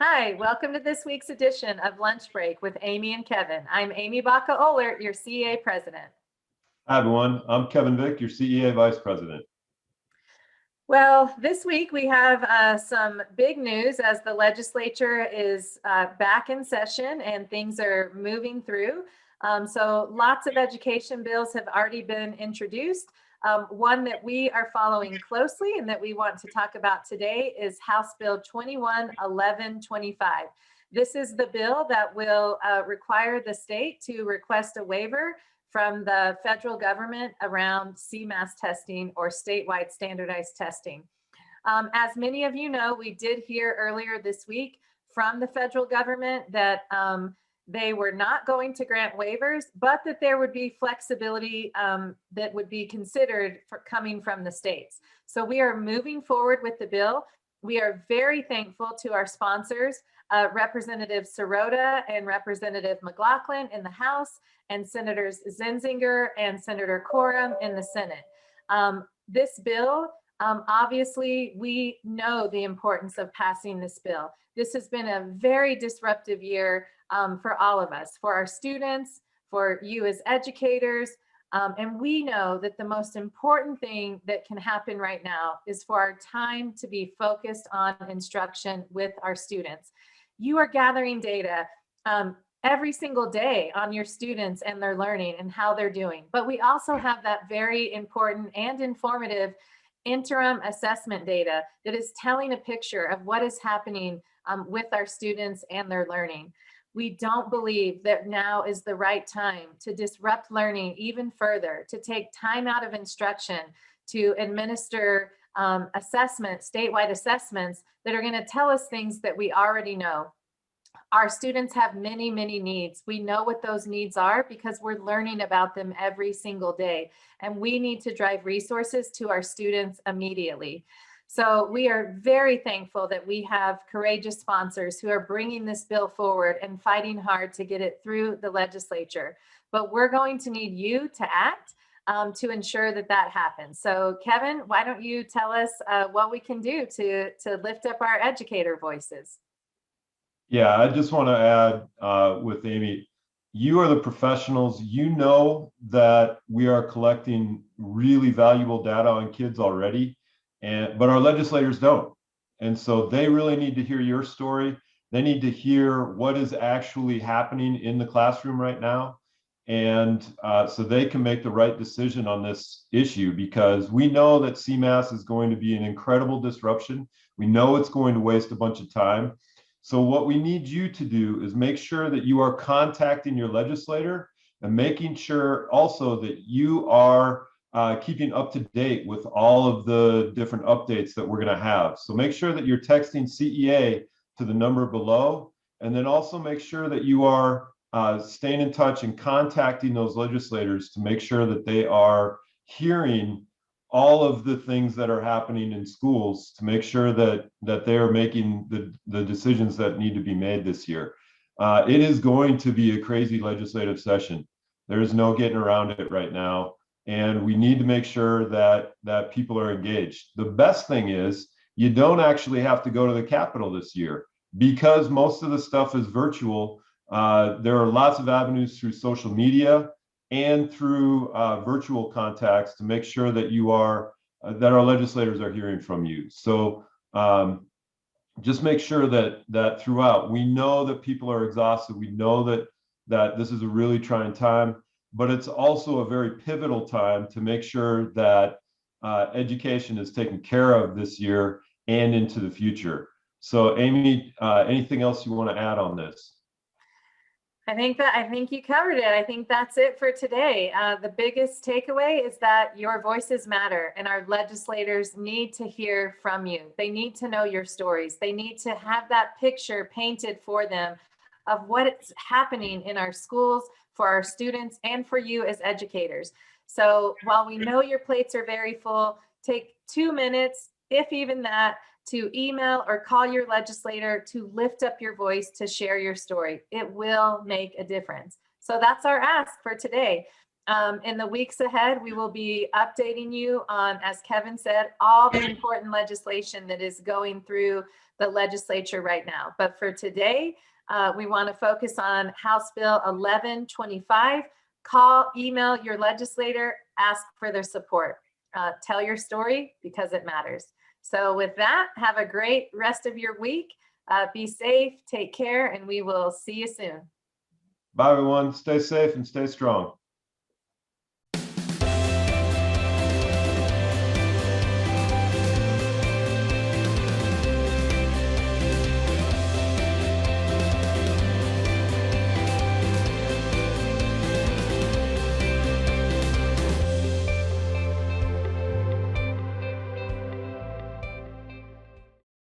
Hi, welcome to this week's edition of Lunch Break with Amie and Kevin. I'm Amie Baca-Oehlert, your CEA president. Hi, everyone. I'm Kevin Vick, your CEA Vice President. Well, this week we have some big news as the legislature is back in session and things are moving through. So lots of education bills have already been introduced. One that we are following closely and that we want to talk about today is House Bill 211125. This is the bill that will require the state to request a waiver from the federal government around CMAS testing or statewide standardized testing. As many of you know, we did hear earlier this week from the federal government that they were not going to grant waivers, but that there would be flexibility that would be considered for coming from the states. So we are moving forward with the bill. We are very thankful to our sponsors, Representative Sirota and Representative McLaughlin in the House, and Senators Zenzinger and Senator Coram in the Senate. This bill, obviously, we know the importance of passing this bill. This has been a very disruptive year for all of us, for our students, for you as educators, and we know that the most important thing that can happen right now is for our time to be focused on instruction with our students. You are gathering data every single day on your students and their learning and how they're doing. But we also have that very important and informative interim assessment data that is telling a picture of what is happening with our students and their learning. We don't believe that now is the right time to disrupt learning even further, to take time out of instruction, to administer statewide assessments that are going to tell us things that we already know. Our students have many, many needs. We know what those needs are because we're learning about them every single day. And we need to drive resources to our students immediately. So we are very thankful that we have courageous sponsors who are bringing this bill forward and fighting hard to get it through the legislature. But we're going to need you to act to ensure that that happens. So Kevin, why don't you tell us what we can do to lift up our educator voices? Yeah, I just want to add with Amie, you are the professionals. You know that we are collecting really valuable data on kids already, but our legislators don't. And so they really need to hear your story. They need to hear what is actually happening in the classroom right now. And so they can make the right decision on this issue, because we know that CMAS is going to be an incredible disruption. We know it's going to waste a bunch of time. So what we need you to do is make sure that you are contacting your legislator and making sure also that you are keeping up to date with all of the different updates that we're going to have. So make sure that you're texting CEA to the number below, and then also make sure that you are staying in touch and contacting those legislators to make sure that they are hearing all of the things that are happening in schools, to make sure that they are making the decisions that need to be made this year. It is going to be a crazy legislative session. There is no getting around it right now, and we need to make sure that people are engaged. The best thing is you don't actually have to go to the Capitol this year, because most of the stuff is virtual. There are lots of avenues through social media and through virtual contacts to make sure that you are that our legislators are hearing from you. So just make sure that throughout, we know that people are exhausted. We know that this is a really trying time, but it's also a very pivotal time to make sure that education is taken care of this year and into the future. So Amie, anything else you want to add on this? I think you covered it. I think that's it for today. The biggest takeaway is that your voices matter, and our legislators need to hear from you. They need to know your stories. They need to have that picture painted for them of what's happening in our schools, for our students, and for you as educators. So while we know your plates are very full, take 2 minutes, if even that, to email or call your legislator to lift up your voice, to share your story. It will make a difference. So that's our ask for today. In the weeks ahead, we will be updating you on, as Kevin said, all the important legislation that is going through the legislature right now. But for today, we want to focus on House Bill 1125. Call, email your legislator, ask for their support. Tell your story because it matters. So with that, have a great rest of your week. Be safe, take care, and we will see you soon. Bye, everyone. Stay safe and stay strong.